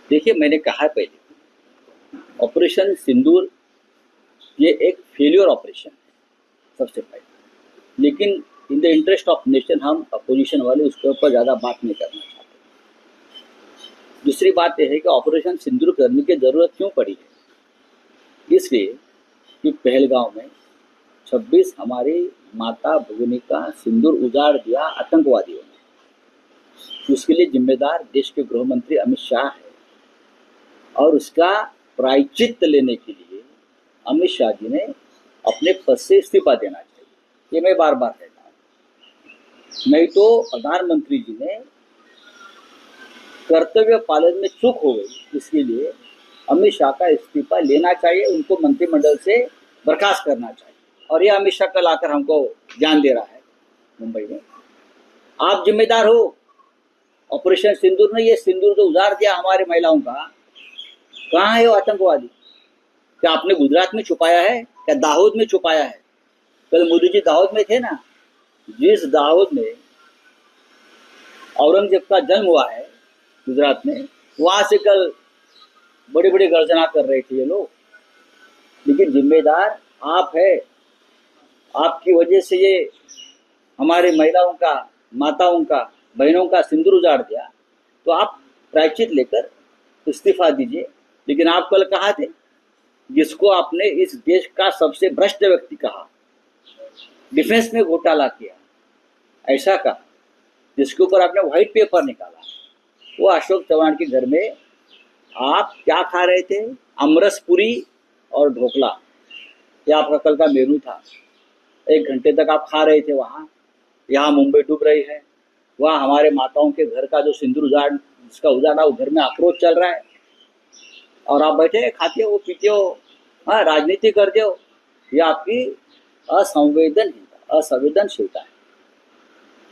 देखिए, मैंने कहा पहले, ऑपरेशन सिंदूर ये एक फेल्योर ऑपरेशन है सबसे पहले। लेकिन in the interest of nation हम अपोजिशन वाले उसके ऊपर ज़्यादा बात नहीं करना चाहते। दूसरी बात यह है कि ऑपरेशन सिंदूर करने की ज़रूरत क्यों पड़ी है। इसलिए कि पहलगांव में 26 हमारी माता भगिनी का सिंदूर उजाड़ दिया आतंकवादियों ने। उसके लिए जिम्मेदार देश के गृह मंत्री अमित शाह है, और उसका प्रायश्चित लेने के लिए अमित शाह जी ने अपने पद से इस्तीफा देना चाहिए। ये मैं बार बार कहता हूँ। नहीं तो प्रधानमंत्री जी ने कर्तव्य पालन में चूक हो गई, इसके लिए अमित शाह का इस्तीफा लेना चाहिए, उनको मंत्रिमंडल से बर्खास्त करना चाहिए। और ये अमित शाह कल आकर हमको ज्ञान दे रहा है मुंबई में। आप जिम्मेदार हो ऑपरेशन सिंदूर ने। ये सिंदूर जो उजाड़ दिया हमारे महिलाओं का, कहाँ है वो आतंकवादी? क्या आपने गुजरात में छुपाया है? क्या दाहोद में छुपाया है? कल मोदी जी दाहोद में थे ना। जिस दाहोद में औरंगजेब का जन्म हुआ है गुजरात में, वहां से कल बड़ी बड़ी गर्जना कर रहे थे ये लोग। लेकिन जिम्मेदार आप है। आपकी वजह से ये हमारे महिलाओं का, माताओं का, बहनों का सिंदूर उजाड़ दिया, तो आप प्रायश्चित लेकर इस्तीफा दीजिए। लेकिन आप कल कहा थे, जिसको आपने इस देश का सबसे भ्रष्ट व्यक्ति कहा, डिफेंस में घोटाला किया, ऐसा कहा, जिसके ऊपर आपने व्हाइट पेपर निकाला, वो अशोक चव्हाण के घर में आप क्या खा रहे थे? अमरस पूरी और ढोकला। ये आपका कल का मेनू था। 1 घंटे तक आप खा रहे थे वहाँ। यहाँ मुंबई डूब रही है, वहाँ हमारे माताओं के घर का जो सिंदूर जिसका उजाड़ा, वो घर में आक्रोश चल रहा है, और आप बैठे खाते हो, पीते हो, हाँ, राजनीति करते हो। ये आपकी असंवेदनशीलता है।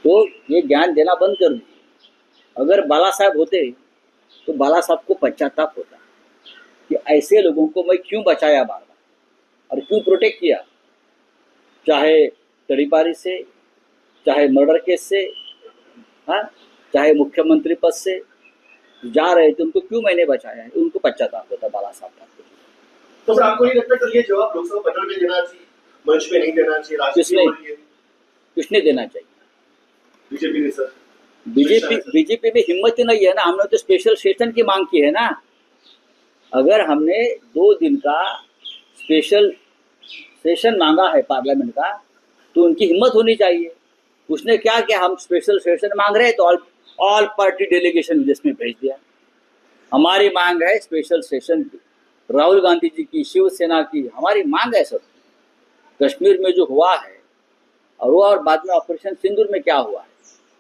तो ये ज्ञान देना बंद कर दीजिए। अगर बाला साहब होते तो बाला साहब को पश्चाताप होता कि ऐसे लोगों को मैं क्यों बचाया बार बार, और क्यों प्रोटेक्ट किया। चाहे तड़ीपारी से, चाहे मर्डर केस से, हाँ, चाहे मुख्यमंत्री पद से जा रहे थे, उनको क्यों मैंने बचाया है, उनको पश्चाताप होता बाला साहब का। तो सर आपको नहीं लगता कि ये जवाब लोकसभा पटल में देना चाहिए, मंच पे नहीं देना चाहिए? किसने देना चाहिए? बीजेपी ने सर। बीजेपी में हिम्मत ही नहीं है ना। हमने तो स्पेशल सेशन की मांग की है ना। अगर हमने 2 दिन का स्पेशल सेशन मांगा है पार्लियामेंट का, तो उनकी हिम्मत होनी चाहिए। उसने क्या किया, हम स्पेशल सेशन मांग रहे हैं तो ऑल पार्टी डेलीगेशन विदेश में भेज दिया। हमारी मांग है स्पेशल सेशन की, राहुल गांधी जी की, शिवसेना की, हमारी मांग है सब। कश्मीर में जो हुआ है और बाद में ऑपरेशन सिंदूर में क्या हुआ है,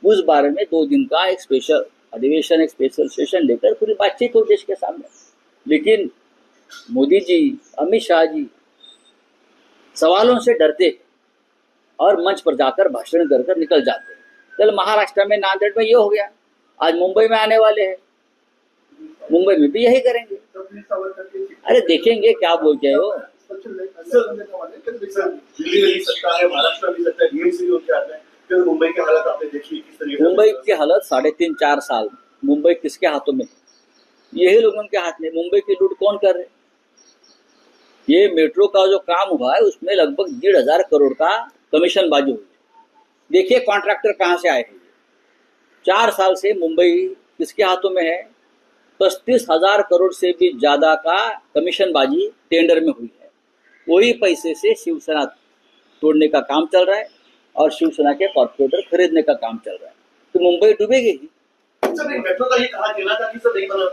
उस बारे में 2 दिन का एक स्पेशल अधिवेशन, एक स्पेशल सेशन लेकर पूरी बातचीत हो देश के सामने। लेकिन मोदी जी, अमित शाह जी सवालों से डरते और मंच पर जाकर भाषण कर निकल जाते। कल महाराष्ट्र में नांदेड़ में ये हो गया, आज मुंबई में आने वाले हैं, मुंबई में भी यही करेंगे। अरे देखेंगे क्या बोलते हैं वो। मुंबई की हालत आपने देखी किस तरीके से? मुंबई की हालत 3.5-4 साल मुंबई किसके हाथों में? यही लोगों के हाथ में। मुंबई की लूट कौन कर रहे? ये मेट्रो का जो काम हुआ है उसमें लगभग 1,500 करोड़ का कमीशन बाजी हुई। देखिए कॉन्ट्रैक्टर कहाँ से आए हैं। 4 साल से मुंबई किसके हाथों में है? 35,000 करोड़ से भी ज्यादा का कमीशन बाजी टेंडर में हुई है। वही पैसे से शिवसेना तोड़ने का काम चल रहा है और शिवसेना के कॉर्पोरेटर खरीदने का काम चल रहा है। तो मुंबई डूबेगी ही। सर मेट्रो का ये कहा गया था कि सर नहीं बना